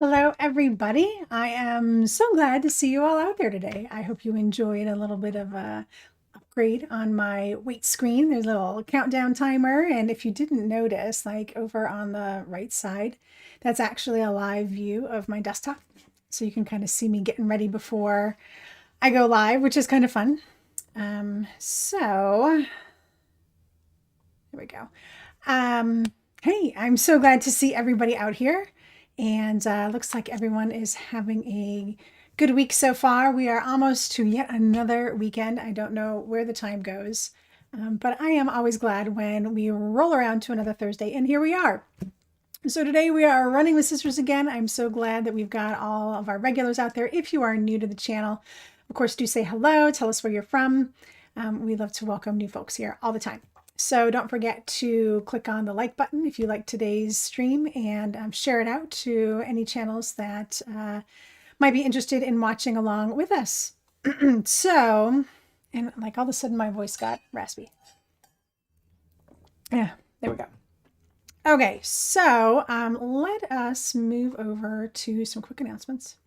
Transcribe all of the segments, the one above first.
Hello, everybody. I am so glad to see you all out there today. I hope you enjoyed a little bit of a upgrade on my weight screen. There's a little countdown timer, and if you didn't notice, like over on the right side, that's actually a live view of my desktop. So you can kind of see me getting ready before I go live, which is kind of fun. So there we go. Hey, I'm so glad to see everybody out here. And looks like everyone is having a good week so far. We are almost to yet another weekend. I don't know where the time goes, but I am always glad when we roll around to another Thursday. And here we are. So today we are running with sisters again. I'm so glad that we've got all of our regulars out there. If you are new to the channel, of course, do say hello. Tell us where you're from. We love to welcome new folks here all the time. So don't forget to click on the like button if you like today's stream and share it out to any channels that might be interested in watching along with us. So, and like all of a sudden my voice got raspy. Yeah, there we go. Okay, so let us move over to some quick announcements.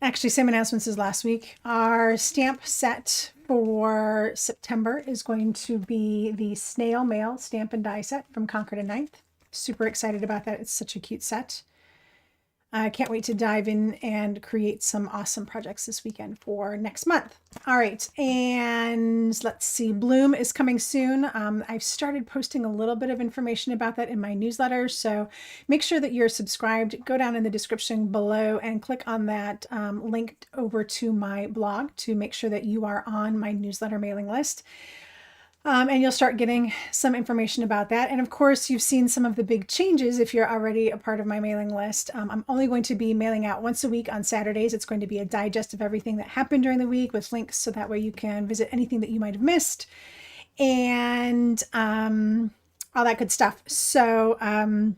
Actually, same announcements as last week. Our stamp set for September is going to be the Snail Mail Stamp and Die set from Concord and Ninth. Super excited about that. It's such a cute set. I can't wait to dive in and create some awesome projects this weekend for next month. All right, and let's see, Bloom is coming soon. I've started posting a little bit of information about that in my newsletter, so make sure that you're subscribed. Go down in the description below and click on that link over to my blog to make sure that you are on my newsletter mailing list. And you'll start getting some information about that. And of course, you've seen some of the big changes if you're already a part of my mailing list. I'm only going to be mailing out once a week on Saturdays. It's going to be a digest of everything that happened during the week with links so that way you can visit anything that you might have missed and all that good stuff. So, and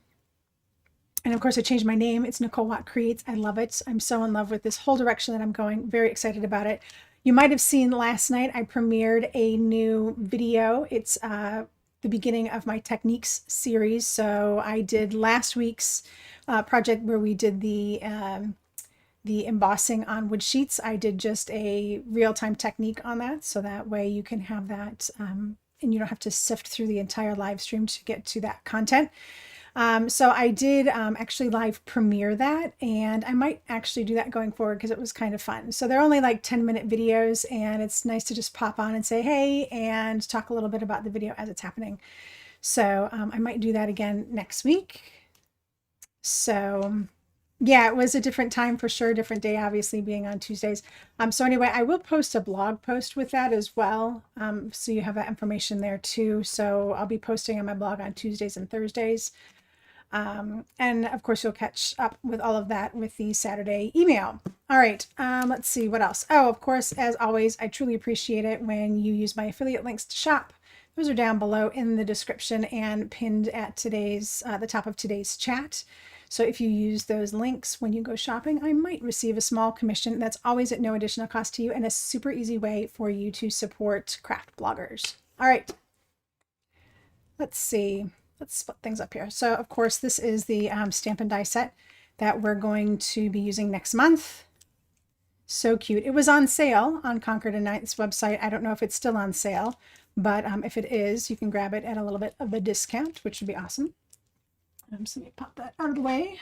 of course, I changed my name. It's Nicole Watt Creates. I love it. I'm so in love with this whole direction that I'm going. Very excited about it. You might have seen last night, I premiered a new video. It's the beginning of my techniques series. So I did last week's project where we did the embossing on wood sheets. I did just a real-time technique on that. So that way you can have that and you don't have to sift through the entire live stream to get to that content. So I did actually live premiere that, and I might actually do that going forward because it was kind of fun. So they're only like 10-minute videos, and it's nice to just pop on and say, hey, and talk a little bit about the video as it's happening. So I might do that again next week. So yeah, it was a different time for sure, different day, obviously being on Tuesdays. So anyway, I will post a blog post with that as well. So you have that information there too. So I'll be posting on my blog on Tuesdays and Thursdays. And of course, you'll catch up with all of that with the Saturday email. All right, let's see what else. Oh, of course, as always, I truly appreciate it when you use my affiliate links to shop. Those are down below in the description and pinned at today's the top of today's chat. So if you use those links when you go shopping, I might receive a small commission. That's always at no additional cost to you and a super easy way for you to support craft bloggers. All right, let's see. Let's split things up here. So of course, this is the stamp and die set that we're going to be using next month. So cute. It was on sale on Concord and Ninth's website. I don't know if it's still on sale, but if it is, you can grab it at a little bit of a discount, which would be awesome. So let me pop that out of the way.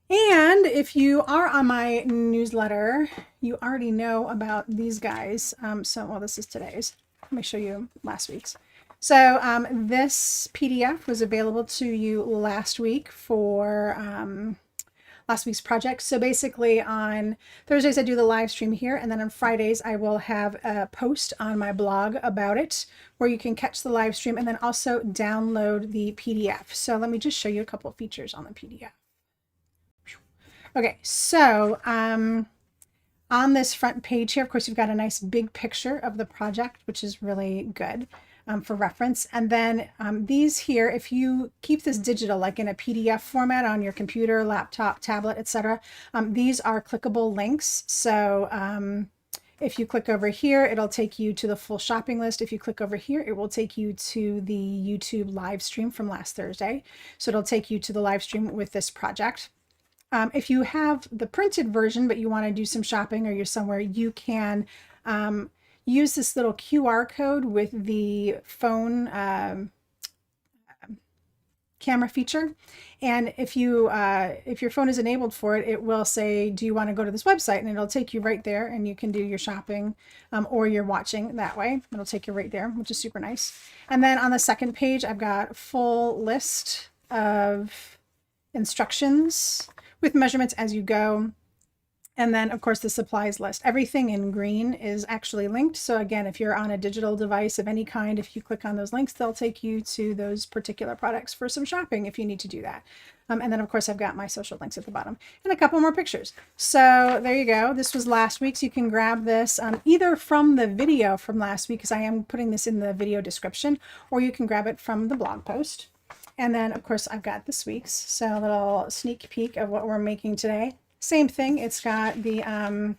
And if you are on my newsletter, you already know about these guys. Well, this is today's. Let me show you last week's. So this PDF was available to you last week for last week's project. So basically on Thursdays, I do the live stream here. And then on Fridays, I will have a post on my blog about it where you can catch the live stream and then also download the PDF. So let me just show you a couple of features on the PDF. Okay, so on this front page here, of course, you've got a nice big picture of the project, which is really good. For reference. And then these here, if you keep this digital, like in a PDF format on your computer, laptop, tablet, etc., these are clickable links. So If you click over here, it'll take you to the full shopping list. If you click over here, it will take you to the YouTube live stream from last Thursday. So it'll take you to the live stream with this project. If you have the printed version, but you want to do some shopping or you're somewhere, you can use this little QR code with the phone camera feature. And if your phone is enabled for it, it will say, do you want to go to this website? And it'll take you right there, and you can do your shopping or you're watching that way. It'll take you right there, which is super nice. And then on the second page, I've got a full list of instructions with measurements as you go. And then, of course, the supplies list. Everything in green is actually linked. So again, if you're on a digital device of any kind, if you click on those links, they'll take you to those particular products for some shopping if you need to do that. And then, of course, I've got my social links at the bottom and a couple more pictures. So there you go. This was last week's. You can grab this either from the video from last week, because I am putting this in the video description, or you can grab it from the blog post. And then, of course, I've got this week's. So a little sneak peek of what we're making today. Same thing. It's got the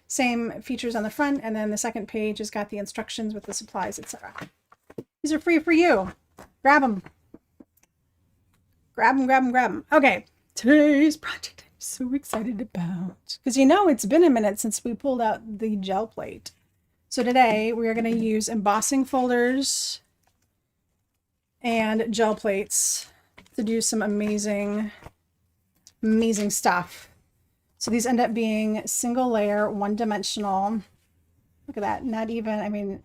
same features on the front, and then the second page has got the instructions with the supplies, etc. These are free for you. Grab them. Grab them, grab them, grab them. Okay, today's project I'm so excited about, because you know it's been a minute since we pulled out the gel plate. So today we are going to use embossing folders and gel plates to do some amazing stuff. So these end up being single layer, one-dimensional. Look at that, not even, I mean,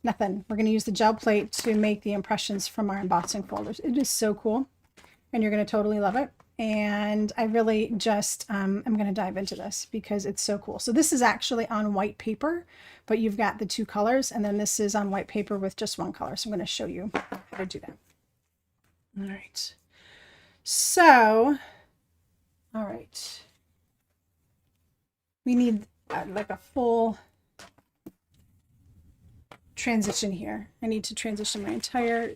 nothing. We're going to use the gel plate to make the impressions from our embossing folders. It is so cool, and you're going to totally love it. And I really just, I'm going to dive into this because it's so cool. So this is actually on white paper, but you've got the two colors, and then this is on white paper with just one color. So I'm going to show you how to do that. All right. So, all right. We need like a full transition here. I need to transition my entire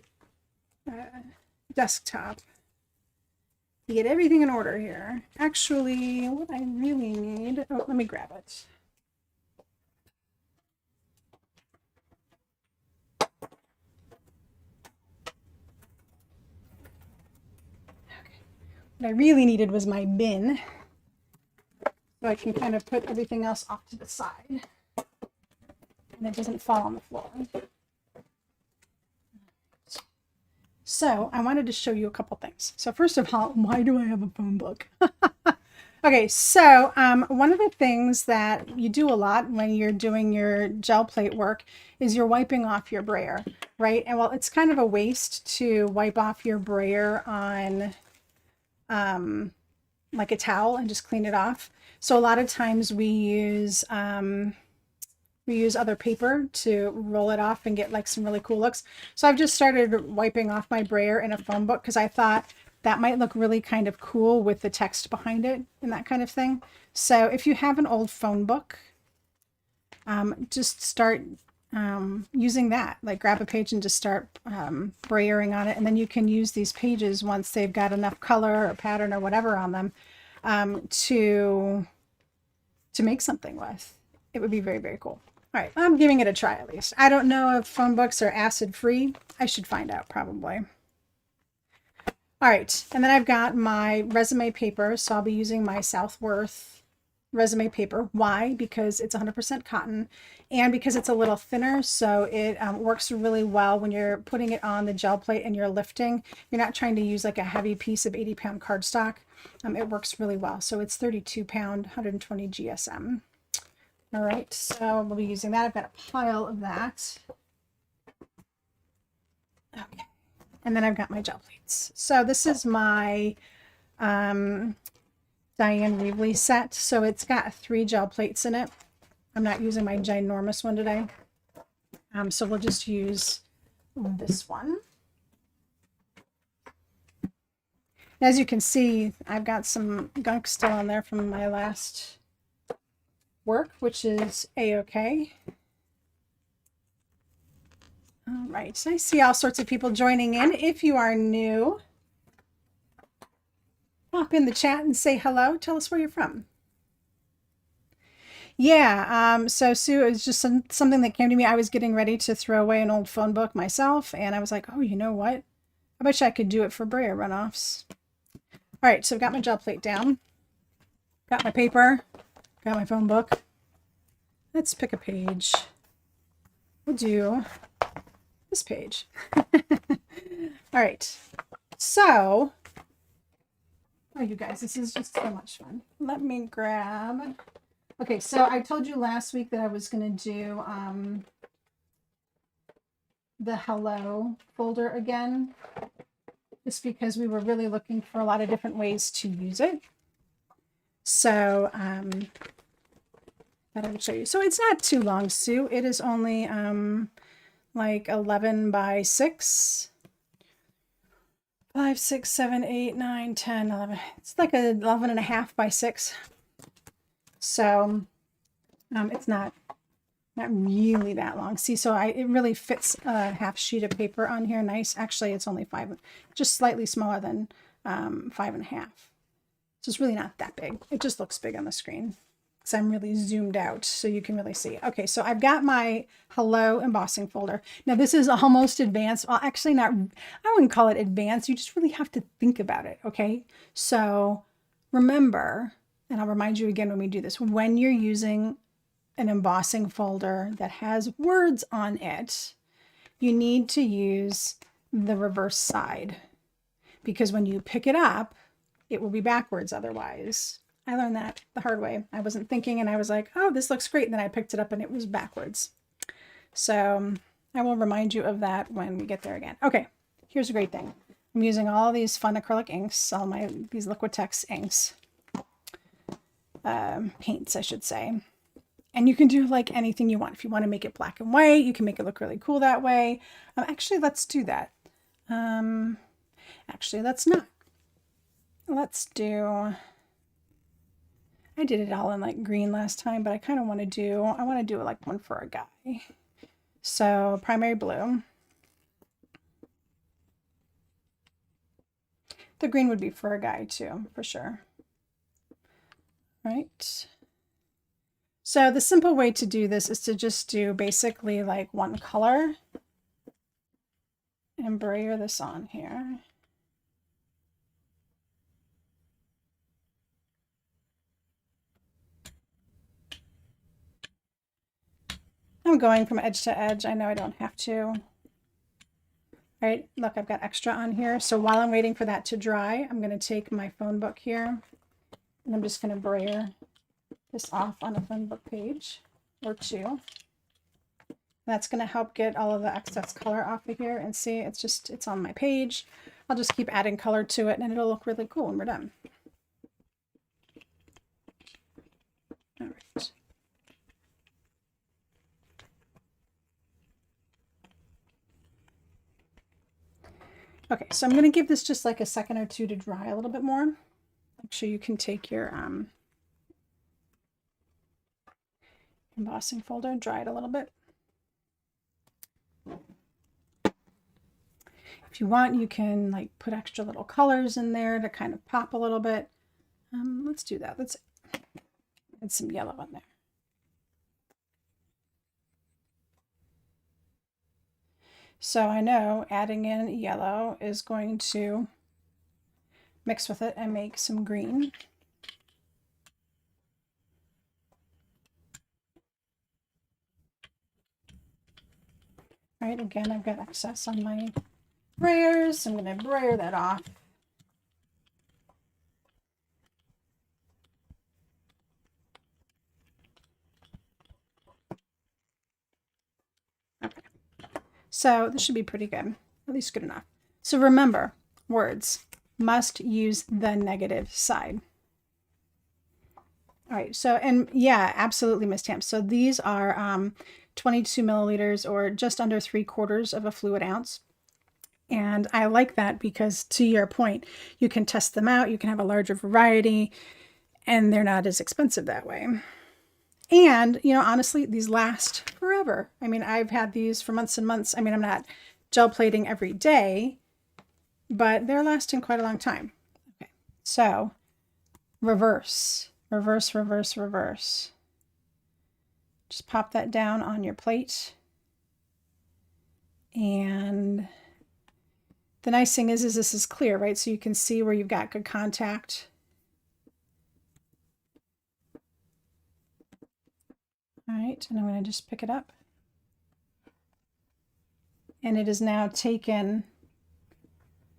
desktop to get everything in order here. Actually, what I really need, oh, let me grab it. Okay. What I really needed was my bin, so I can kind of put everything else off to the side and it doesn't fall on the floor. So I wanted to show you a couple things. So first of all, why do I have a phone book? Okay, so one of the things that you do a lot when you're doing your gel plate work is you're wiping off your brayer, right? And well, it's kind of a waste to wipe off your brayer on like a towel and just clean it off. So a lot of times we use other paper to roll it off and get like some really cool looks. So I've just started wiping off my brayer in a phone book because I thought that might look really kind of cool with the text behind it and that kind of thing. So if you have an old phone book, just start using that. Like grab a page and just start brayering on it, and then you can use these pages once they've got enough color or pattern or whatever on them to make something with. It would be very, very cool. All right, I'm giving it a try at least. I don't know if phone books are acid free. I should find out probably. All right, and then I've got my resume paper, so I'll be using my Southworth resume paper. Why? Because it's 100% cotton, and because it's a little thinner, so it works really well when you're putting it on the gel plate and you're lifting. You're not trying to use like a heavy piece of 80-pound cardstock. It works really well. So it's 32-pound, 120 GSM. All right, so we'll be using that. I've got a pile of that. Okay, and then I've got my gel plates. So this is my Diane Reevely set. So it's got 3 gel plates in it. I'm not using my ginormous one today. So we'll just use this one. As you can see, I've got some gunk still on there from my last work, which is a-okay. All right, so I see all sorts of people joining in. If you are new, pop in the chat and say hello. Tell us where you're from. Yeah, so Sue, it was just something that came to me. I was getting ready to throw away an old phone book myself, and I was like, oh, you know what? I bet you I could do it for Brayer runoffs. All right, so I've got my gel plate down, got my paper, got my phone book. Let's pick a page. We'll do this page. All right, so, oh, you guys, this is just so much fun. Let me grab, okay, so I told you last week that I was going to do the hello folder again, just because we were really looking for a lot of different ways to use it. So that I would show you. So it's not too long, Sue. It is only like 11 by 6. 5, 6, 7, 8, 9, 10, 11. It's like 11 and a half by 6. So it's not really that long. See, so it really fits a half sheet of paper on here. Nice. Actually, it's only 5, just slightly smaller than 5.5. So it's really not that big. It just looks big on the screen because I'm really zoomed out so you can really see. Okay, so I've got my hello embossing folder. Now this is almost advanced. Well, actually not, I wouldn't call it advanced. You just really have to think about it, okay? So remember, and I'll remind you again when we do this, when you're using an embossing folder that has words on it, you need to use the reverse side because when you pick it up, it will be backwards otherwise. I learned that the hard way. I wasn't thinking and I was like, oh, this looks great. And then I picked it up and it was backwards. So I will remind you of that when we get there again. Okay, here's a great thing. I'm using all these fun acrylic inks, these Liquitex inks, paints, I should say. And you can do like anything you want. If you want to make it black and white, you can make it look really cool that way. Actually, let's do that. Actually, let's not. Let's do, I did it all in like green last time, but I kind of want to do, like one for a guy. So primary blue. The green would be for a guy too, for sure. Right. So the simple way to do this is to just do basically like one color and brayer this on here. I'm going from edge to edge. I know I don't have to. All right, look, I've got extra on here. So while I'm waiting for that to dry, I'm going to take my phone book here and I'm just going to brayer this off on a phone book page or two. That's going to help get all of the excess color off of here. And see, it's on my page. I'll just keep adding color to it and it'll look really cool when we're done. All right. Okay, so I'm going to give this just like a second or two to dry a little bit more. Make sure you can take your embossing folder and dry it a little bit. If you want, you can like put extra little colors in there to kind of pop a little bit. Let's do that. Let's add some yellow in there. So I know adding in yellow is going to mix with it and make some green. All right, again, I've got excess on my brayers. So I'm going to brayer that off. Okay. So this should be pretty good, at least good enough. So remember, words must use the negative side. All right, so, and yeah, absolutely, Miss Tam. So these are 22 milliliters or just under 3/4 of a fluid ounce. And I like that because to your point, you can test them out, you can have a larger variety, and they're not as expensive that way. And, you know, honestly, these last forever. I mean, I've had these for months and months. I mean, I'm not gel plating every day, but they're lasting quite a long time. Okay, so reverse, reverse, reverse, reverse. Just pop that down on your plate. And the nice thing is this is clear, right? So you can see where you've got good contact. All right, and I'm going to just pick it up. And it is now taken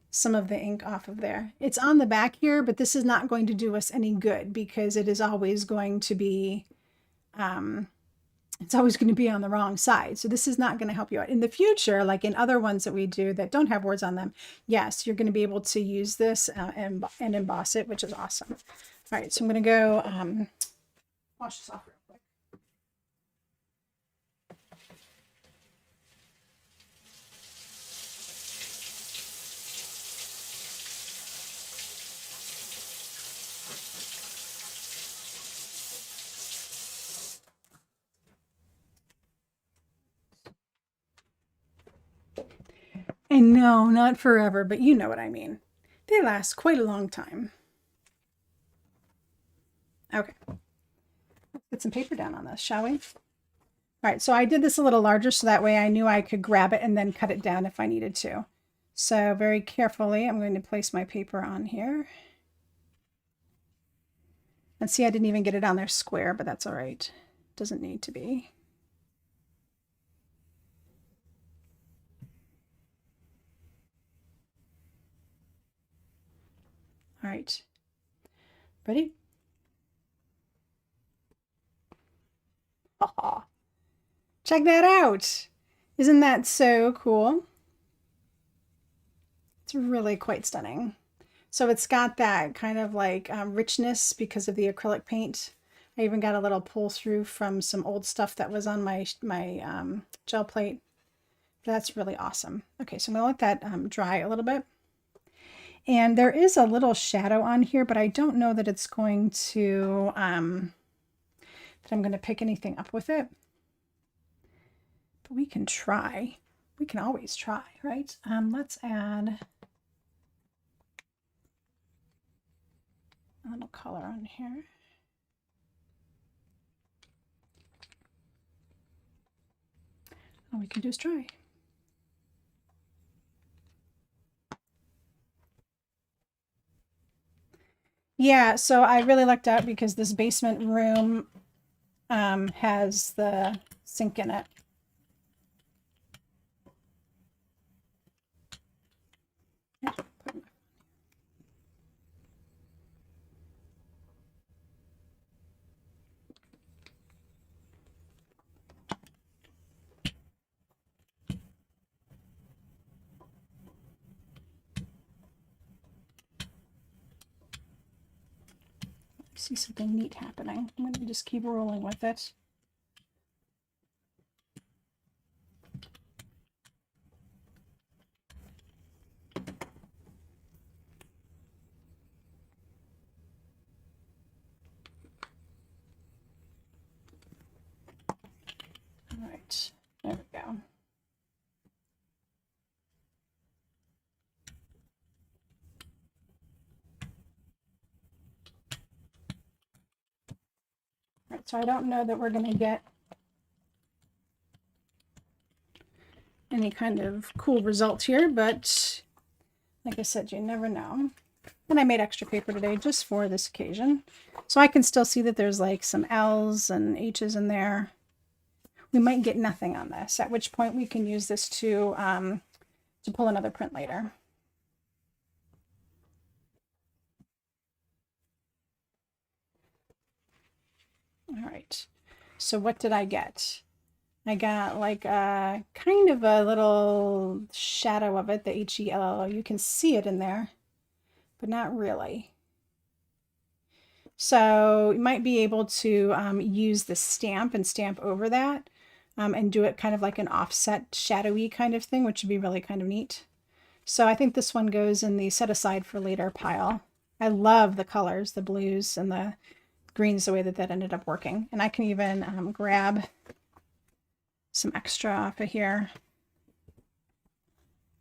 some of the ink off of there. It's on the back here, but this is not going to do us any good because it is always going to be, it's always going to be on the wrong side. So this is not going to help you out. In the future, like in other ones that we do that don't have words on them, yes, you're going to be able to use this and emboss it, which is awesome. All right, so I'm going to go wash this off real quick. And no, not forever, but you know what I mean. They last quite a long time. Okay, let's get some paper down on this, shall we? All right, so I did this a little larger so that way I knew I could grab it and then cut it down if I needed to. So very carefully, I'm going to place my paper on here. And see, I didn't even get it on there square, but that's all right. Doesn't need to be. All right, ready? Oh, check that out. Isn't that so cool? It's really quite stunning. So it's got that kind of like richness because of the acrylic paint. I even got a little pull through from some old stuff that was on my gel plate. That's really awesome. Okay, so I'm gonna let that dry a little bit. And there is a little shadow on here, but I don't know that it's going to, that I'm going to pick anything up with it. But we can try. We can always try, right? Let's add a little color on here. All we can do is try. Yeah, so I really lucked out because this basement room has the sink in it. See something neat happening. I'm going to just keep rolling with it. All right, there we go. Right, so I don't know that we're going to get any kind of cool result here, but like I said, you never know. And I made extra paper today just for this occasion. So I can still see that there's like some L's and H's in there. We might get nothing on this, at which point we can use this to pull another print later. All right, so what did I get? I got like a kind of a little shadow of it, the H-E-L-L-O. You can see it in there, but not really. So you might be able to use the stamp and stamp over that and do it kind of like an offset shadowy kind of thing, which would be really kind of neat. So I think this one goes in the set aside for later pile. I love the colors, the blues and the greens, the way that that ended up working. And I can even grab some extra off of here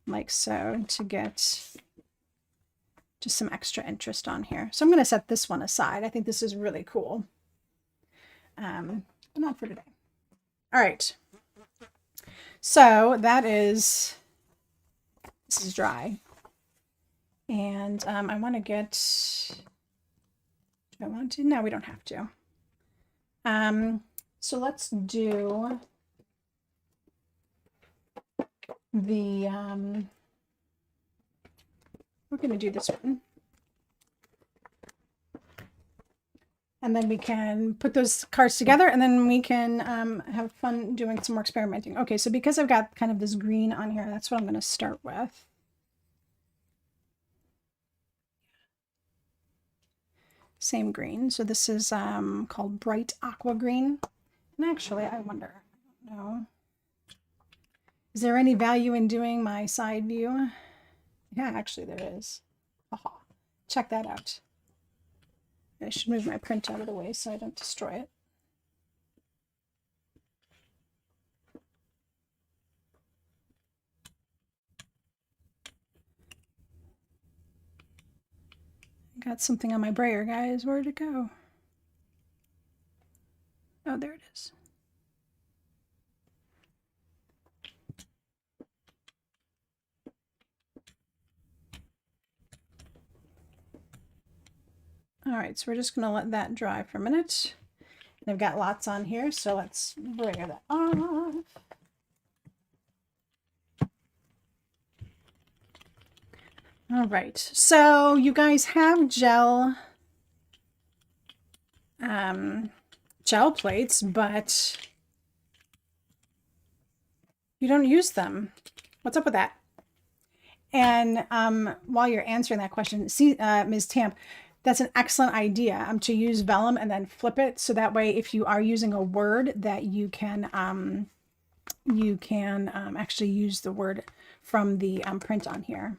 like so to get just some extra interest on here. So I'm going to set this one aside. I think this is really cool, but not for today. All right. So this is dry. And I want to get, do I want to? No, we don't have to. So let's do the, we're going to do this one. And then we can put those cards together, and then we can have fun doing some more experimenting. Okay, so because I've got kind of this green on here, that's what I'm going to start with. Same green. So this is called Bright Aqua Green. And actually, I wonder, I don't know, is there any value in doing my side view? Yeah, actually there is. Aha. Check that out. I should move my print out of the way so I don't destroy it. Got something on my brayer, guys. Where'd it go? Oh, there it is. All right, so we're just going to let that dry for a minute. And I've got lots on here, so let's bring that off. All right, so you guys have gel plates, but you don't use them. What's up with that? And while you're answering that question, see, Ms. Tamp, that's an excellent idea to use vellum and then flip it. So that way, if you are using a word, that you can actually use the word from the print on here.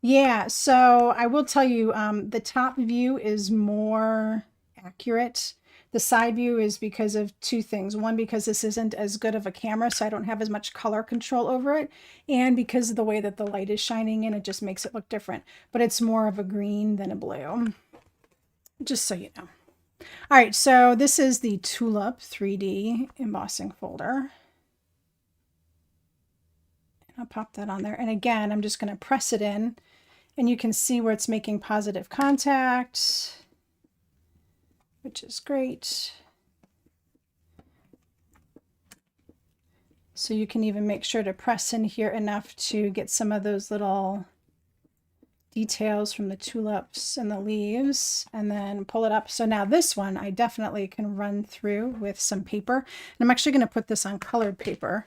Yeah, so I will tell you, the top view is more accurate. The side view is because of two things. One, because this isn't as good of a camera, so I don't have as much color control over it. And because of the way that the light is shining in, it just makes it look different. But it's more of a green than a blue, just so you know. All right, so this is the Tulip 3D embossing folder. And I'll pop that on there. And again, I'm just going to press it in, and you can see where it's making positive contact, which is great. So you can even make sure to press in here enough to get some of those little details from the tulips and the leaves, and then pull it up. So now this one I definitely can run through with some paper. And I'm actually going to put this on colored paper.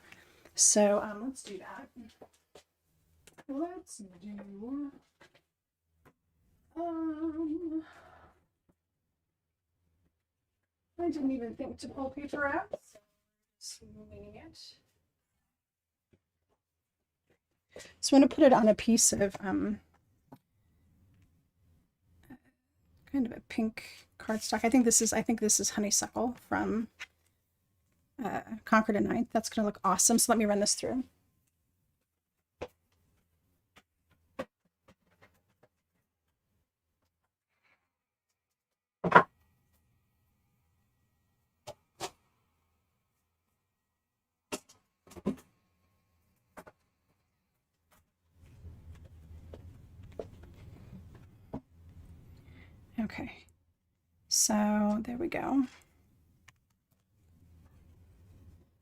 So let's do that. Let's do I didn't even think to pull paper out, so just moving it. So I'm going to put it on a piece of kind of a pink cardstock. I think this is honeysuckle from Concord and Ninth. That's going to look awesome. So let me run this through. Okay, so there we go.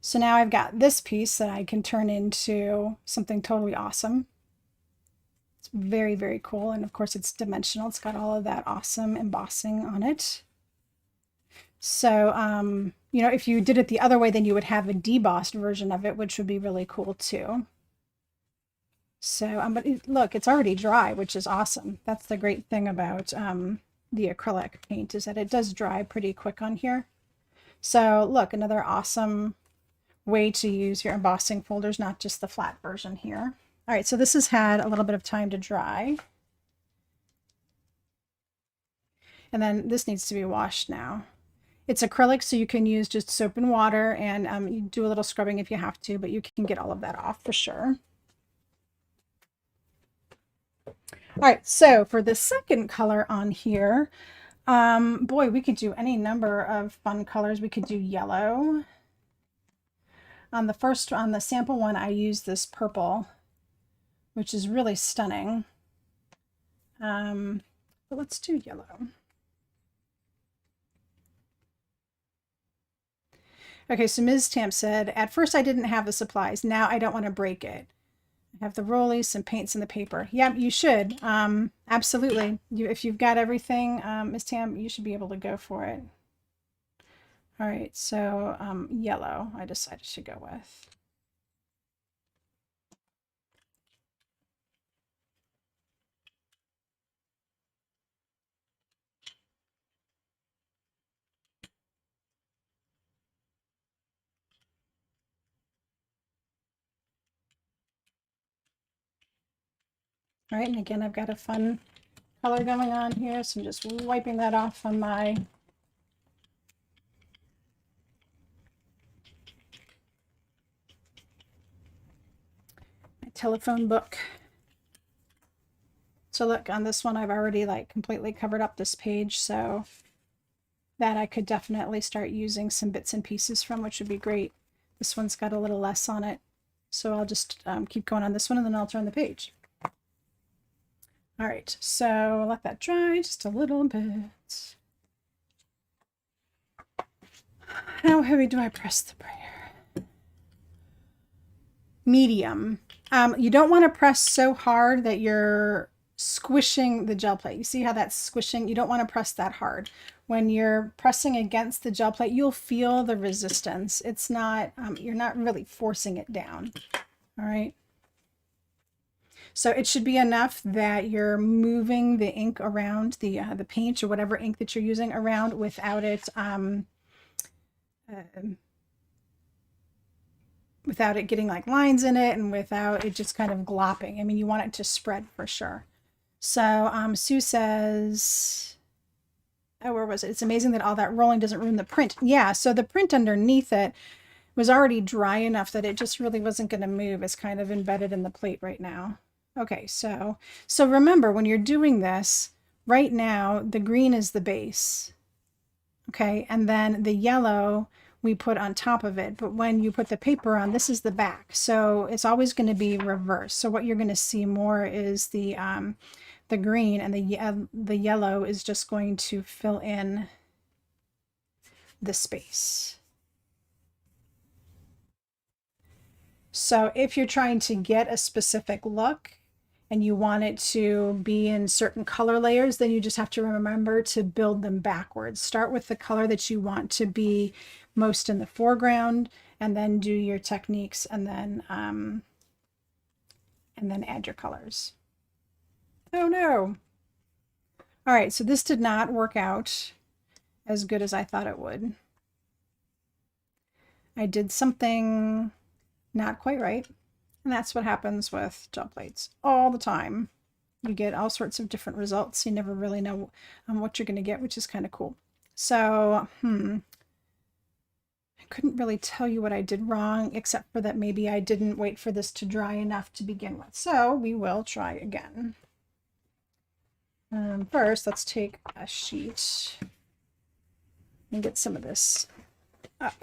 So now I've got this piece that I can turn into something totally awesome. It's very, very cool. And of course it's dimensional. It's got all of that awesome embossing on it. So, you know, if you did it the other way, then you would have a debossed version of it, which would be really cool too. So, but look, it's already dry, which is awesome. That's the great thing about the acrylic paint, is that it does dry pretty quick on here. So look, another awesome way to use your embossing folders, not just the flat version here. All right, so this has had a little bit of time to dry. And then this needs to be washed now. It's acrylic, so you can use just soap and water, and you do a little scrubbing if you have to, but you can get all of that off for sure. All right, so for the second color on here, Boy, we could do any number of fun colors. We could do yellow. On the sample one, I used this purple, which is really stunning. But let's do yellow. Okay, so Ms. Tamp said, at first I didn't have the supplies. Now I don't want to break it. I have the rollies, some paints, and the paper. Yeah, you should. Absolutely. If you've got everything, Ms. Tam, you should be able to go for it. All right, so yellow I decided to go with. All right, and again, I've got a fun color going on here, so I'm just wiping that off on my telephone book. So look, on this one, I've already like completely covered up this page, so that I could definitely start using some bits and pieces from, which would be great. This one's got a little less on it, so I'll just keep going on this one and then I'll turn the page. All right, so let that dry just a little bit. How heavy do I press the brayer? Medium. You don't want to press so hard that you're squishing the gel plate. You see how that's squishing? You don't want to press that hard. When you're pressing against the gel plate, you'll feel the resistance. It's not, you're not really forcing it down. All right. So it should be enough that you're moving the ink around, the paint or whatever ink that you're using around without it getting like lines in it and without it just kind of glopping. I mean, you want it to spread for sure. So Sue says, oh, where was it? It's amazing that all that rolling doesn't ruin the print. Yeah, so the print underneath it was already dry enough that it just really wasn't going to move. It's kind of embedded in the plate right now. Okay, so remember, when you're doing this, right now, the green is the base. Okay, and then the yellow we put on top of it. But when you put the paper on, this is the back. So it's always going to be reversed. So what you're going to see more is the green, and the yellow is just going to fill in the space. So if you're trying to get a specific look and you want it to be in certain color layers, then you just have to remember to build them backwards. Start with the color that you want to be most in the foreground, and then do your techniques, and then add your colors. Oh no. All right, so this did not work out as good as I thought it would. I did something not quite right. And that's what happens with gel plates all the time. You get all sorts of different results. You never really know what you're going to get, which is kind of cool. So, I couldn't really tell you what I did wrong, except for that maybe I didn't wait for this to dry enough to begin with. So we will try again. First, let's take a sheet and get some of this up.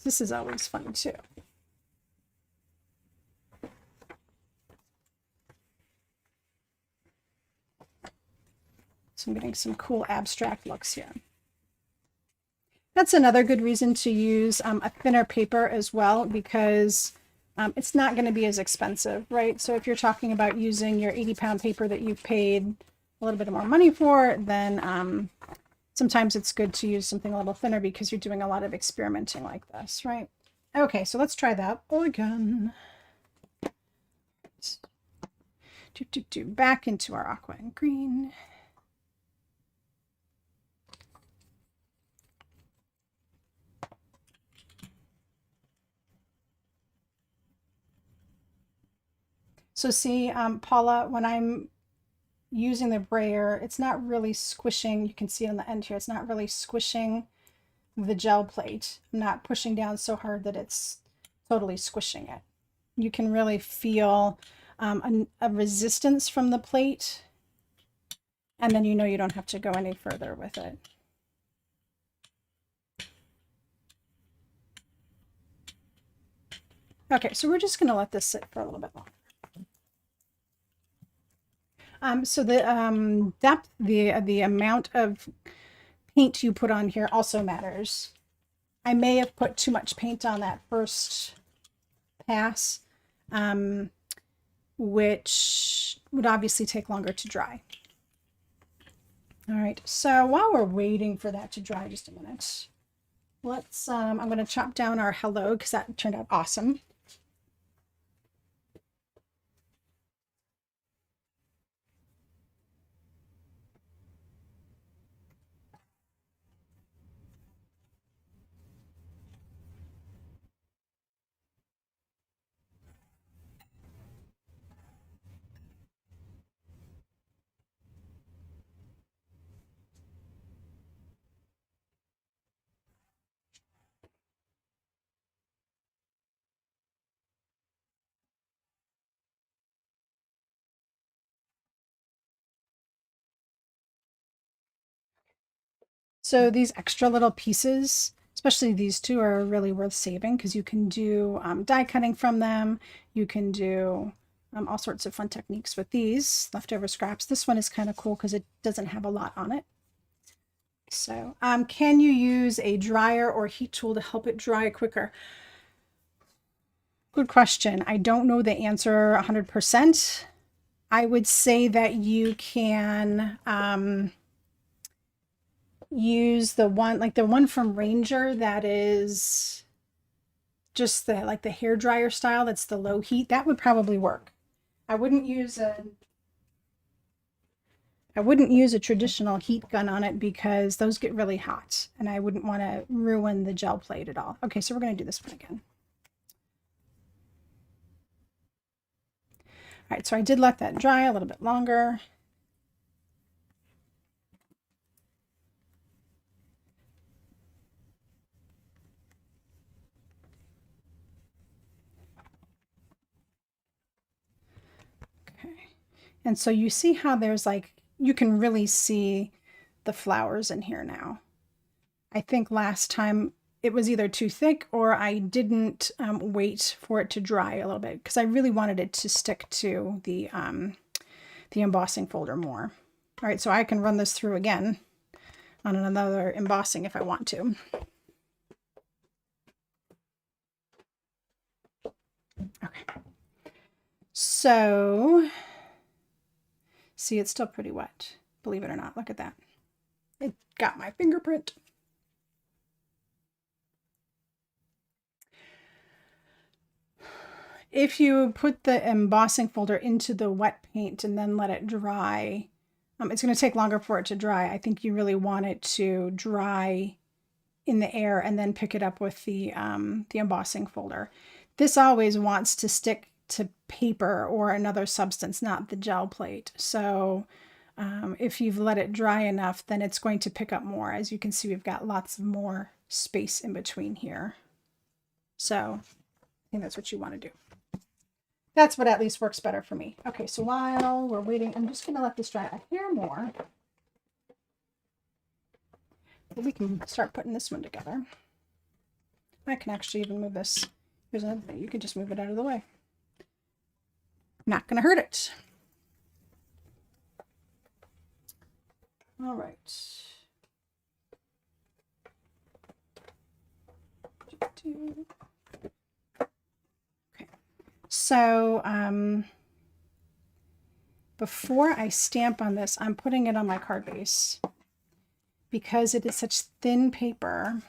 This is always fun too. So I'm getting some cool abstract looks here. That's another good reason to use a thinner paper as well, because it's not going to be as expensive, right? So if you're talking about using your 80-pound paper that you've paid a little bit more money for, then sometimes it's good to use something a little thinner because you're doing a lot of experimenting like this, right? Okay, so let's try that again. Back into our aqua and green. So see, Paula, when I'm using the brayer, it's not really squishing. You can see it on the end here. It's not really squishing the gel plate. I'm not pushing down so hard that it's totally squishing it. You can really feel a resistance from the plate. And then you know you don't have to go any further with it. Okay, so we're just going to let this sit for a little bit longer. So the depth, the amount of paint you put on here also matters. I may have put too much paint on that first pass, which would obviously take longer to dry. All right, so while we're waiting for that to dry, just a minute, let's, I'm going to chop down our hello because that turned out awesome. So these extra little pieces, especially these two, are really worth saving because you can do die cutting from them. You can do all sorts of fun techniques with these leftover scraps. This one is kind of cool because it doesn't have a lot on it. So can you use a dryer or heat tool to help it dry quicker? Good question. I don't know the answer 100%. I would say that you can use the one from Ranger that is just the like the hair dryer style, that's the low heat. That would probably work. I wouldn't use a traditional heat gun on it because those get really hot and I wouldn't want to ruin the gel plate at all. Okay, so we're going to do this one again. All right, so I did let that dry a little bit longer. Okay, and so you see how there's like, you can really see the flowers in here now. I think last time it was either too thick or I didn't wait for it to dry a little bit because I really wanted it to stick to the embossing folder more. All right, so I can run this through again on another embossing if I want to. Okay. So, see, it's still pretty wet, believe it or not. Look at that. It got my fingerprint. If you put the embossing folder into the wet paint and then let it dry, it's going to take longer for it to dry. I think you really want it to dry in the air and then pick it up with the embossing folder. This always wants to stick to paper or another substance, not the gel plate. So if you've let it dry enough, then it's going to pick up more. As you can see, we've got lots of more space in between here. So I think that's what you want to do. That's what at least works better for me. Okay, so while we're waiting, I'm just going to let this dry a hair more. We can start putting this one together. I can actually even move this. Here's another thing. You can just move it out of the way. Not going to hurt it. All right. Okay. So before I stamp on this, I'm putting it on my card base because it is such thin paper.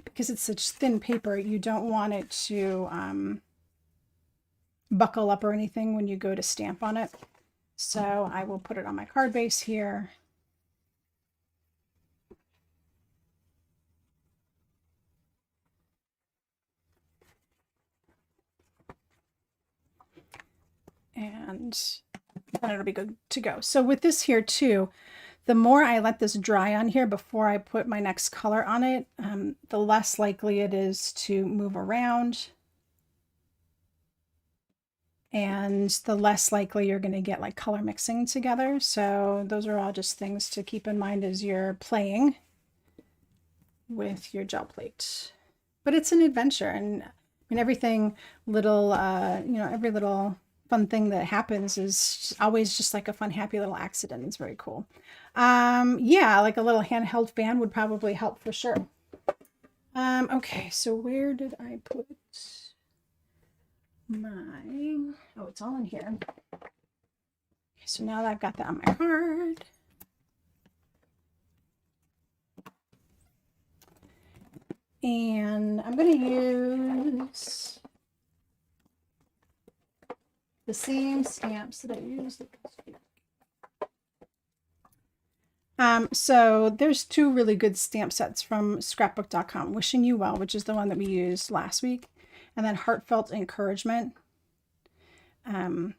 Because it's such thin paper, you don't want it to buckle up or anything when you go to stamp on it. So I will put it on my card base here. And and it'll be good to go. So with this here too, the more I let this dry on here before I put my next color on it, the less likely it is to move around. And the less likely you're going to get like color mixing together. So those are all just things to keep in mind as you're playing with your gel plate. But it's an adventure, and I mean everything little, you know, every little fun thing that happens is always just like a fun, happy little accident. It's very cool. Yeah, like a little handheld fan would probably help for sure. Okay, so where did I put my, oh, it's all in here. Okay, so now that I've got that on my card, and I'm going to use the same stamps that I used. So there's two really good stamp sets from scrapbook.com, Wishing You Well, which is the one that we used last week, and then Heartfelt Encouragement. And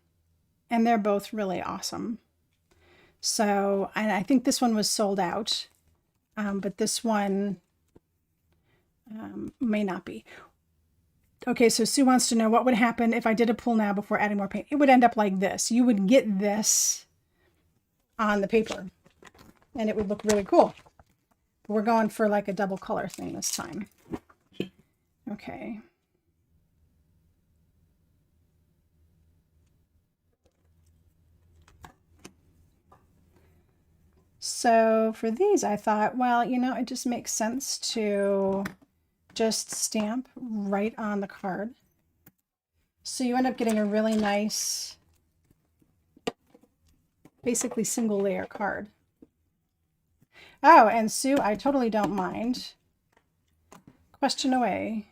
they're both really awesome. So, and I think this one was sold out, but this one may not be. Okay, so Sue wants to know what would happen if I did a pull now before adding more paint. It would end up like this. You would get this on the paper, and it would look really cool. But we're going for like a double color thing this time. Okay. So for these, I thought, well, you know, it just makes sense to just stamp right on the card. So you end up getting a really nice, basically single layer card. Oh, and Sue, I totally don't mind. Question away.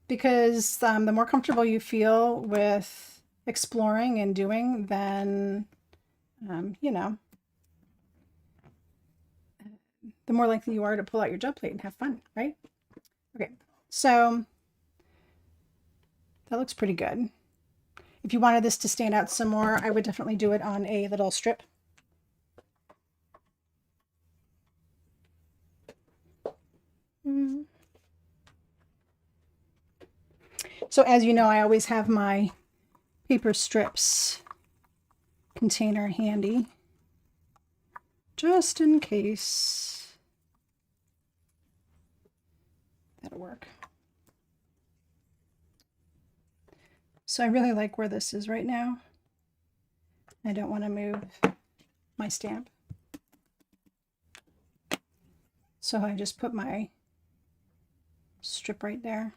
Because the more comfortable you feel with exploring and doing, then, you know, the more likely you are to pull out your gel plate and have fun, right? Okay, so that looks pretty good. If you wanted this to stand out some more, I would definitely do it on a little strip. So as you know, I always have my paper strips container handy, just in case. That'll work. So I really like where this is right now. I don't want to move my stamp. So I just put my strip right there.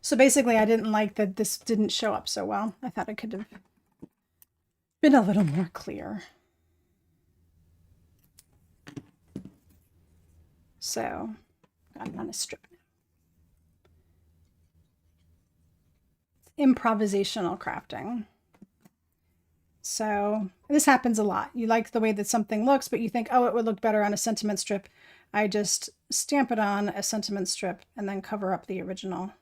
So basically I didn't like that this didn't show up so well. I thought it could have been a little more clear. So got it on a strip now. Improvisational crafting. So this happens a lot. You like the way that something looks, but you think, oh, it would look better on a sentiment strip. I just stamp it on a sentiment strip and then cover up the original.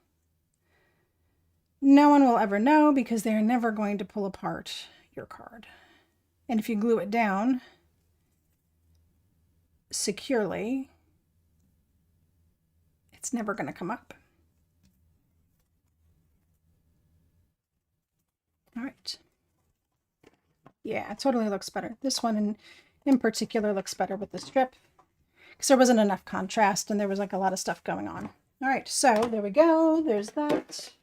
No one will ever know because they're never going to pull apart your card. And if you glue it down securely, it's never going to come up. All right. Yeah, it totally looks better. This one in particular looks better with the strip because there wasn't enough contrast and there was like a lot of stuff going on. All right, so there we go. There's that.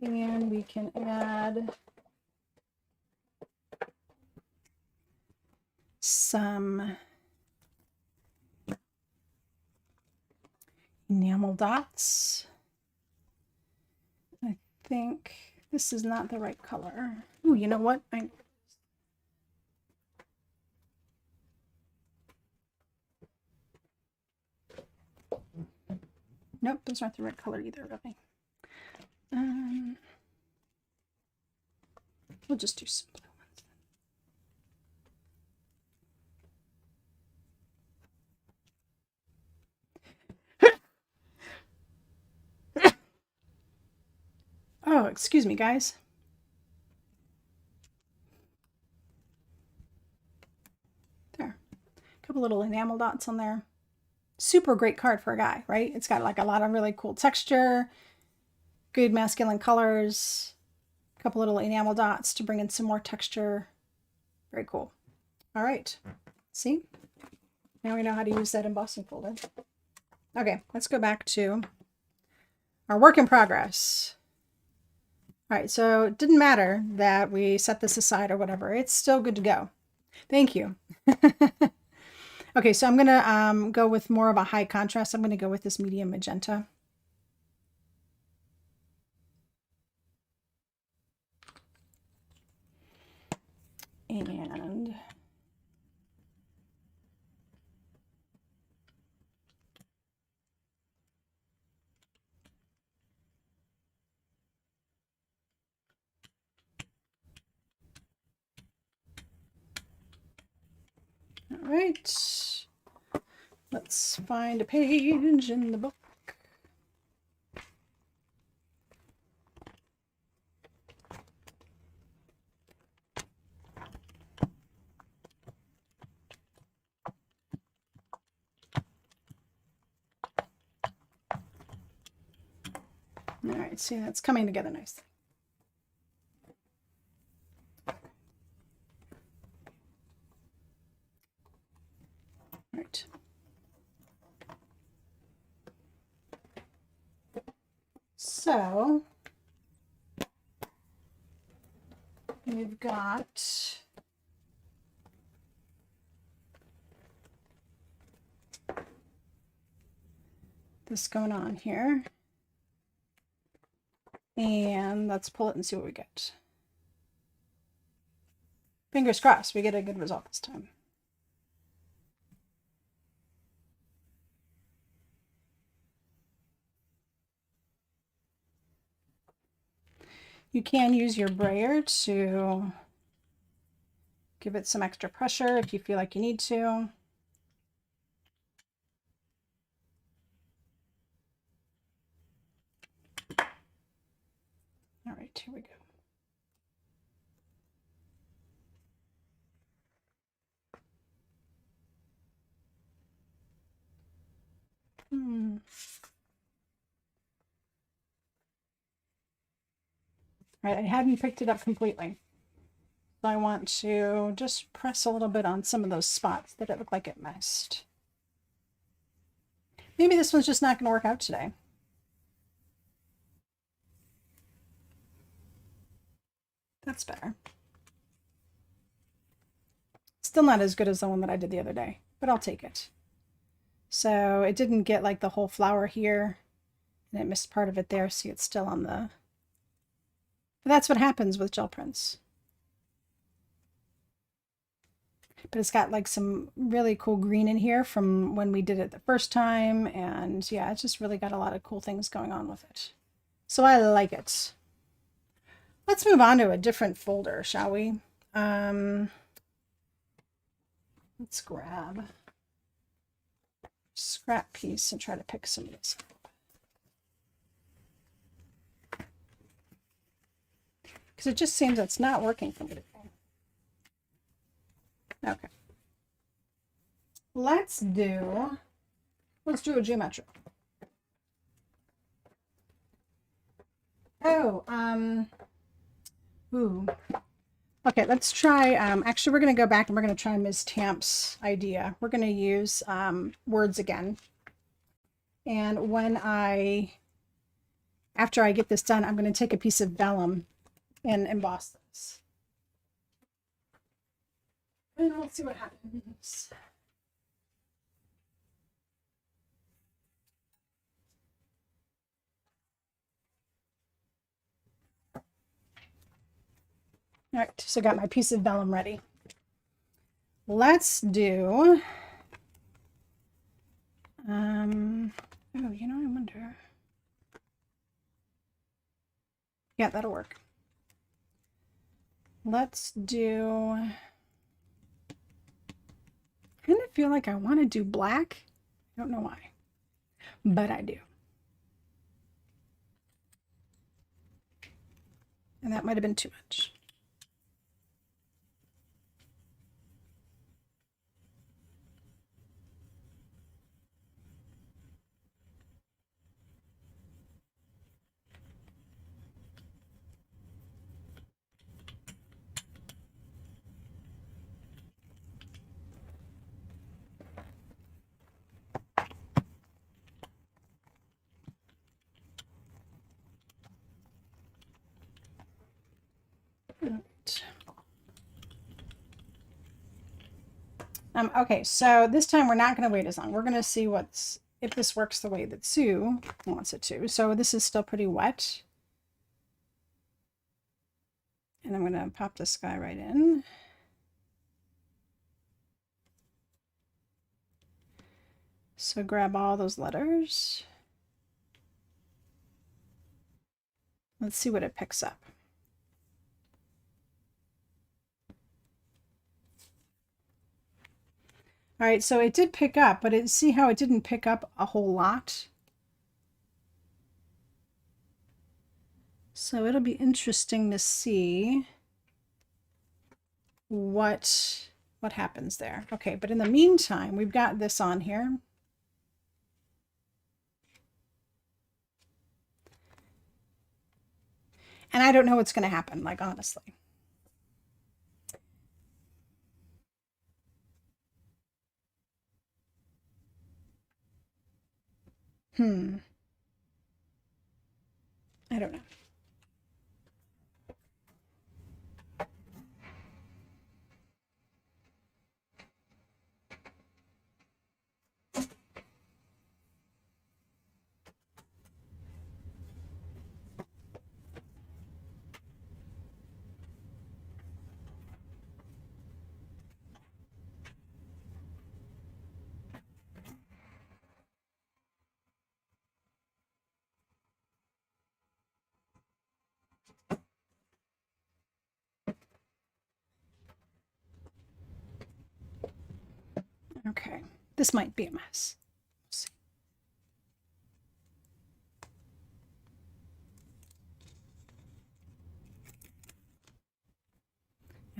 And we can add some enamel dots. I think this is not the right color. Ooh, you know what? Nope, those aren't the right color either, really. We'll just do some blue ones. excuse me, guys. There. A couple little enamel dots on there. Super great card for a guy, right? It's got like a lot of really cool texture, good masculine colors, a couple little enamel dots to bring in some more texture. Very cool. All right. See? Now we know how to use that embossing folder. Okay, let's go back to our work in progress. All right, so it didn't matter that we set this aside or whatever. It's still good to go. Thank you. Okay, so I'm going to go with more of a high contrast. I'm going to go with this medium magenta. And all right, let's find a page in the book. All right, see, that's coming together nicely. All right. So we've got this going on here. And let's pull it and see what we get. Fingers crossed we get a good result this time. You can use your brayer to give it some extra pressure if you feel like you need to. All right, here we go. All right, I hadn't picked it up completely. So I want to just press a little bit on some of those spots that it looked like it missed. Maybe this one's just not going to work out today. That's better. Still not as good as the one that I did the other day, but I'll take it. So it didn't get like the whole flower here, and it missed part of it there. See, it's still on the... But that's what happens with gel prints. But it's got like some really cool green in here from when we did it the first time. And yeah, it's just really got a lot of cool things going on with it. So I like it. Let's move on to a different folder, shall we? Let's grab a scrap piece and try to pick some of this up. Because it just seems it's not working for me today. Okay. Let's do a geometric. Oh, ooh. Okay, let's try, actually we're going to go back and we're going to try Ms. Tamp's idea. We're going to use words again. And after I get this done, I'm going to take a piece of vellum and emboss this. And let's see what happens. All right, so I got my piece of vellum ready. Let's do, oh, you know, I wonder. Yeah, that'll work. Let's do, I kind of feel like I want to do black. I don't know why, but I do. And that might have been too much. Okay, so this time we're not going to wait as long. We're going to see if this works the way that Sue wants it to. So this is still pretty wet. And I'm going to pop this guy right in. So grab all those letters. Let's see what it picks up. All right, so it did pick up, but see how it didn't pick up a whole lot? So it'll be interesting to see what happens there. Okay, but in the meantime, we've got this on here. And I don't know what's going to happen, like, honestly. I don't know. Okay, this might be a mess. Let's see.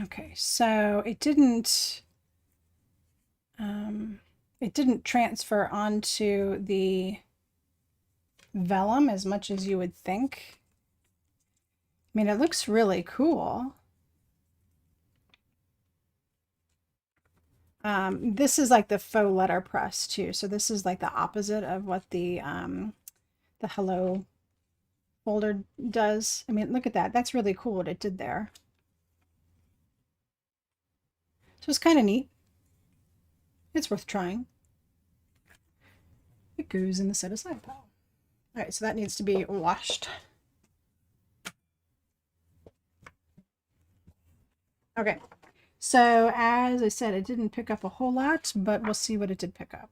Okay, so it didn't transfer onto the vellum as much as you would think. I mean, it looks really cool. This is like the faux letterpress too. So this is like the opposite of what the Hello folder does. I mean, look at that. That's really cool what it did there. So it's kind of neat. It's worth trying. It goes in the set aside pile. All right, so that needs to be washed. Okay, so as I said, it didn't pick up a whole lot, but we'll see what it did pick up.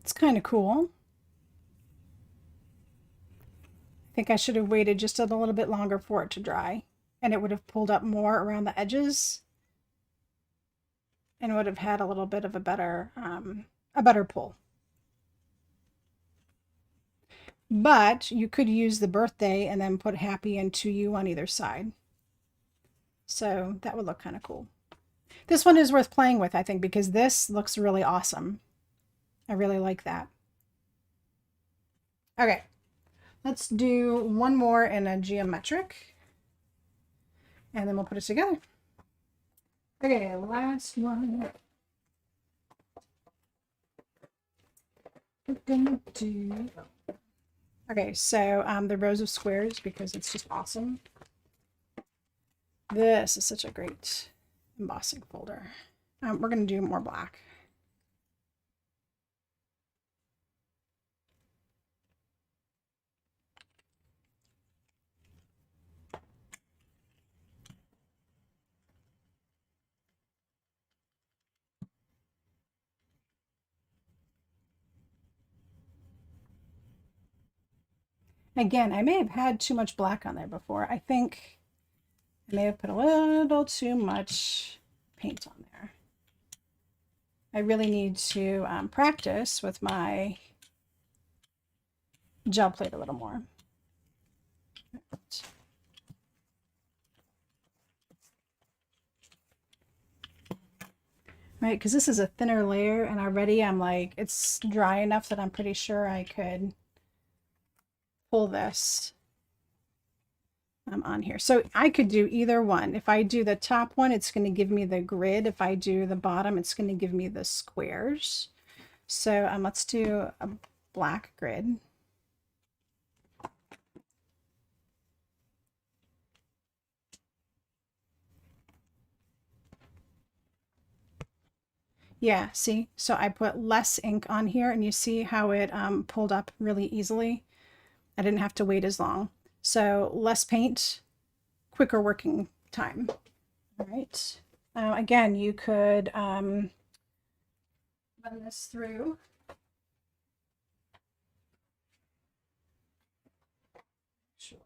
It's kind of cool. I think I should have waited just a little bit longer for it to dry, and it would have pulled up more around the edges and would have had a little bit of a better pull. But you could use the birthday and then put happy and to you on either side. So that would look kind of cool. This one is worth playing with, I think, because this looks really awesome. I really like that. Okay, let's do one more in a geometric, and then we'll put it together. Okay, last one. We're gonna do... Okay, so the rows of squares, because it's just awesome. This is such a great embossing folder. We're going to do more black. Again, I may have had too much black on there before. I think I may have put a little too much paint on there. I really need to practice with my gel plate a little more. Right, because this is a thinner layer and already I'm like, it's dry enough that I'm pretty sure I could pull this on here. So I could do either one. If I do the top one, it's going to give me the grid. If I do the bottom, it's going to give me the squares. So let's do a black grid. Yeah, see? So I put less ink on here and you see how it pulled up really easily. I didn't have to wait as long. So less paint, quicker working time. All right. Again, you could run this through. Sure.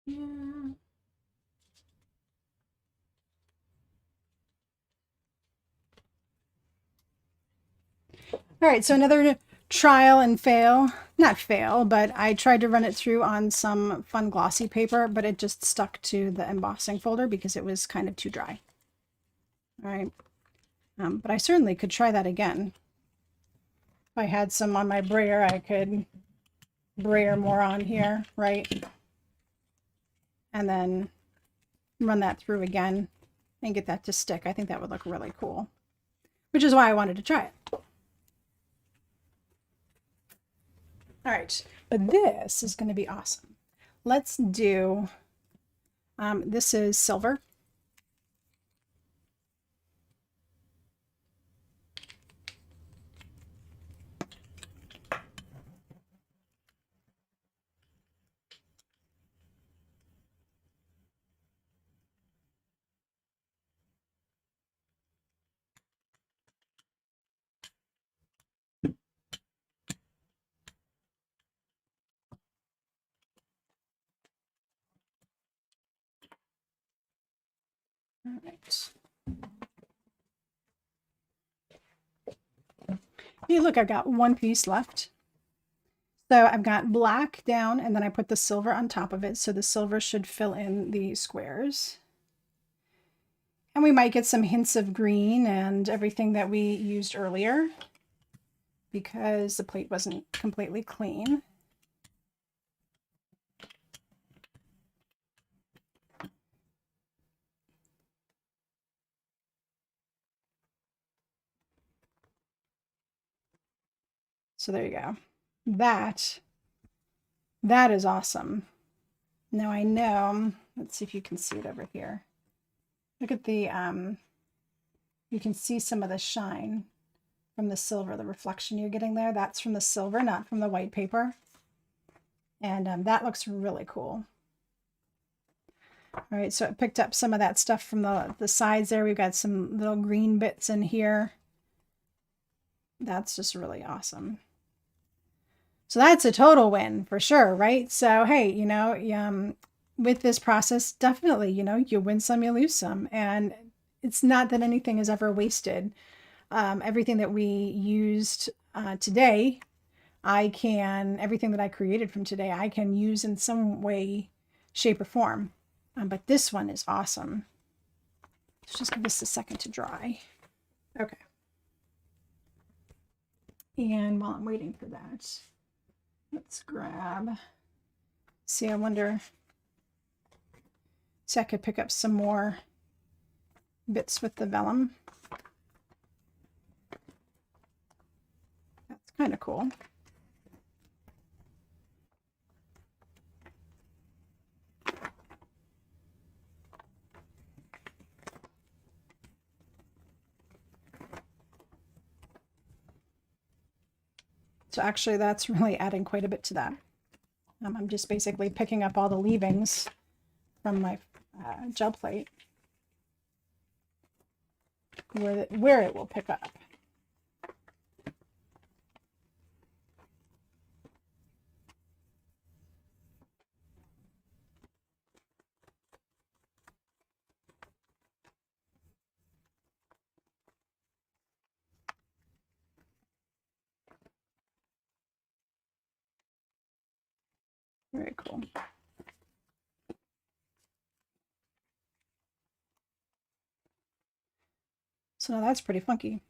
Yeah. All right, so another trial and fail. Not fail, but I tried to run it through on some fun glossy paper, but it just stuck to the embossing folder because it was kind of too dry. All right, but I certainly could try that again. If I had some on my brayer, I could brayer more on here, right? And then run that through again and get that to stick. I think that would look really cool, which is why I wanted to try it. All right, but this is going to be awesome. Let's do, this is silver. All right. Hey, look, I've got one piece left. So I've got black down and then I put the silver on top of it. So the silver should fill in the squares. And we might get some hints of green and everything that we used earlier because the plate wasn't completely clean. So there you go. That is awesome. Now I know, let's see if you can see it over here. Look at the, you can see some of the shine from the silver, the reflection you're getting there. That's from the silver, not from the white paper. And that looks really cool. All right, so it picked up some of that stuff from the sides there. We've got some little green bits in here. That's just really awesome. So that's a total win for sure, right? So, hey, you know, with this process, definitely, you know, you win some, you lose some. And it's not that anything is ever wasted. Everything that we used today, everything that I created from today, I can use in some way, shape, or form. But this one is awesome. Let's just give this a second to dry. Okay. And while I'm waiting for that, let's grab, see, I wonder, So I could pick up some more bits with the vellum. That's kind of cool. So actually that's really adding quite a bit to that. I'm just basically picking up all the leavings from my gel plate where it will pick up. Very cool. So now that's pretty funky.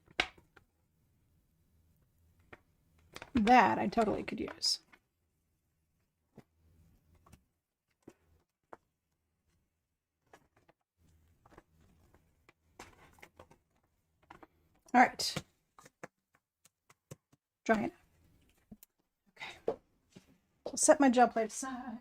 That I totally could use. All right. Dry it. Okay. So set my gel plate aside.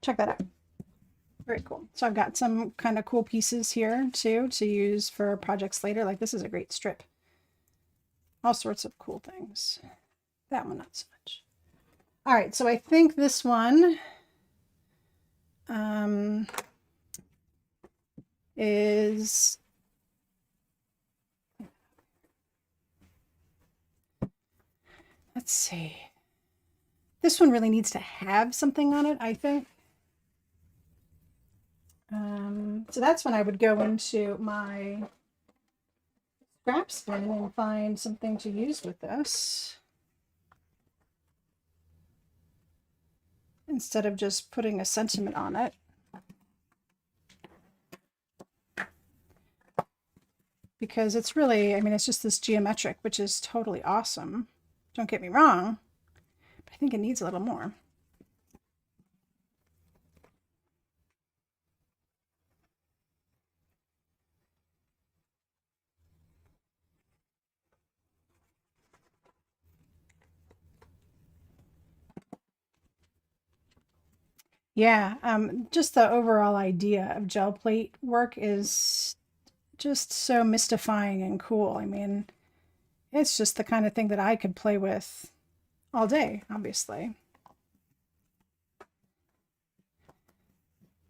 Check that out. Very cool. So I've got some kind of cool pieces here too to use for projects later. Like this is a great strip. All sorts of cool things. That one not so much. All right, so I think this one is let's see. This one really needs to have something on it, I think. So that's when I would go into my scraps bin and find something to use with this. Instead of just putting a sentiment on it. Because it's really, I mean, it's just this geometric, which is totally awesome. Don't get me wrong, but I think it needs a little more. Yeah, just the overall idea of gel plate work is just so mystifying and cool. I mean, it's just the kind of thing that I could play with all day, obviously.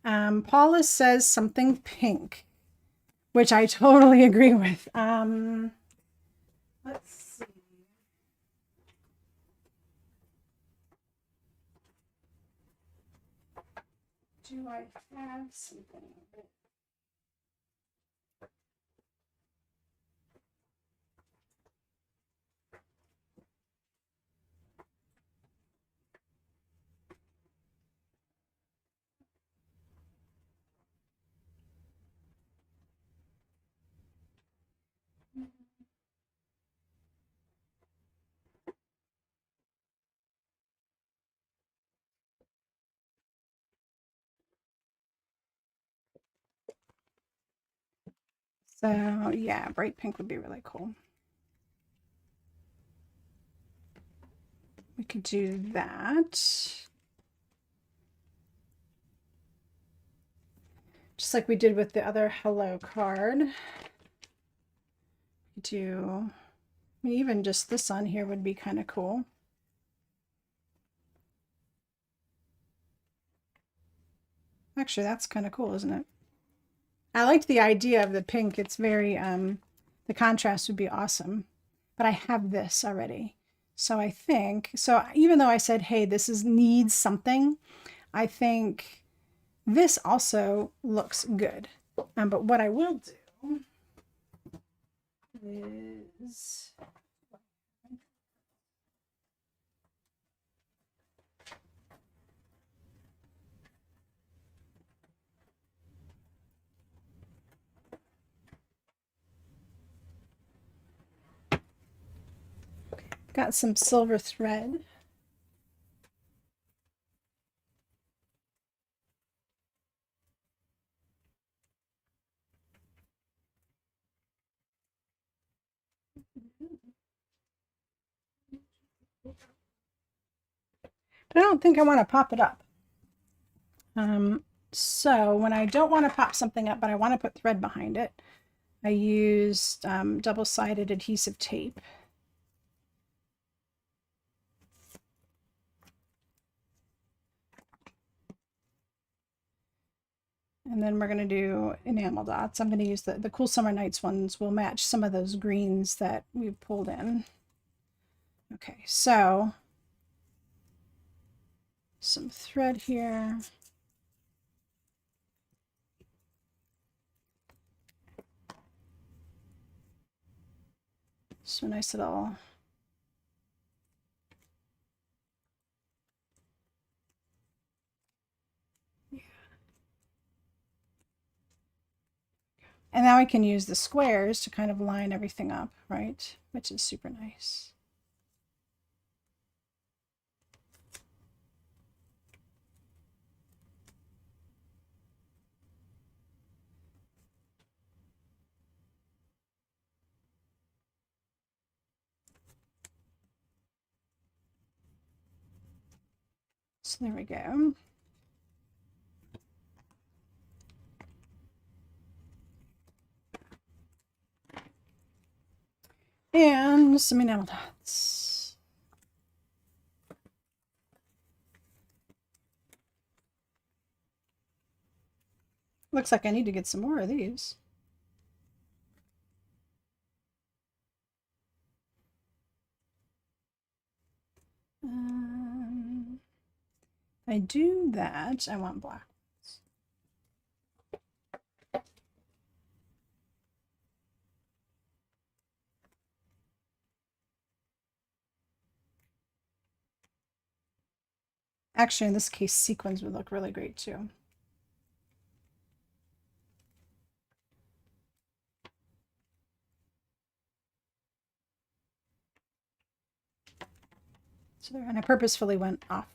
Paula says something pink, which I totally agree with. Let's see. Do I have something? So yeah, bright pink would be really cool. We could do that. Just like we did with the other hello card. We do, I mean, even just this on here would be kind of cool. Actually, that's kind of cool, isn't it? I liked the idea of the pink. It's very, the contrast would be awesome. But I have this already. So I think, so even though I said, hey, this needs something, I think This also looks good. But what I will do is got some silver thread. But I don't think I want to pop it up. So when I don't want to pop something up, but I want to put thread behind it, I used double-sided adhesive tape. And then we're going to do enamel dots. I'm going to use the Cool Summer Nights ones will match some of those greens that we pulled in. Okay, so some thread here. So a nice little And now I can use the squares to kind of line everything up, right? Which is super nice. So there we go. And some enamel dots. Looks like I need to get some more of these. I do that. I want black. Actually, in this case, sequins would look really great too. So there, and I purposefully went off.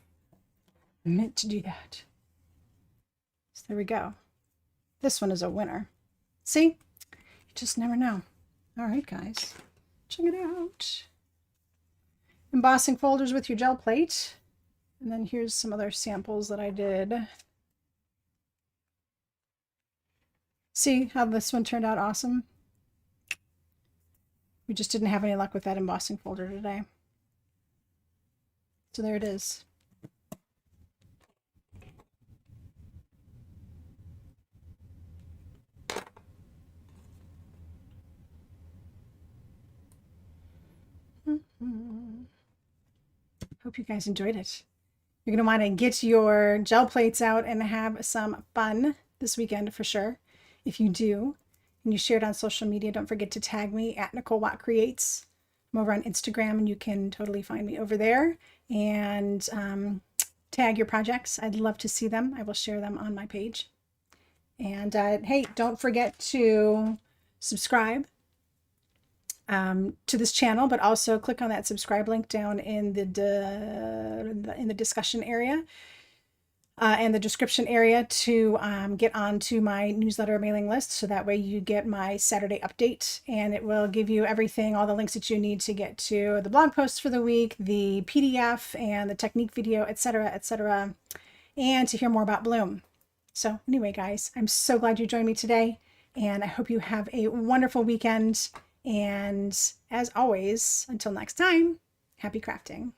I meant to do that. So there we go. This one is a winner. See? You just never know. All right, guys. Check it out. Embossing folders with your gel plate. And then here's some other samples that I did. See how this one turned out awesome? We just didn't have any luck with that embossing folder today. So there it is. Hope you guys enjoyed it. You're going to want to get your gel plates out and have some fun this weekend for sure. If you do, and you share it on social media, don't forget to tag me at Nicole Watt Creates. I'm over on Instagram, and you can totally find me over there. And tag your projects. I'd love to see them. I will share them on my page. And hey, don't forget to subscribe to this channel, but also click on that subscribe link down in the discussion area and the description area to get onto my newsletter mailing list, so that way you get my Saturday update, and it will give you everything, all the links that you need to get to the blog posts for the week, the PDF and the technique video, etc., and to hear more about Bloom. So anyway, guys, I'm so glad you joined me today, and I hope you have a wonderful weekend. And as always, until next time, happy crafting.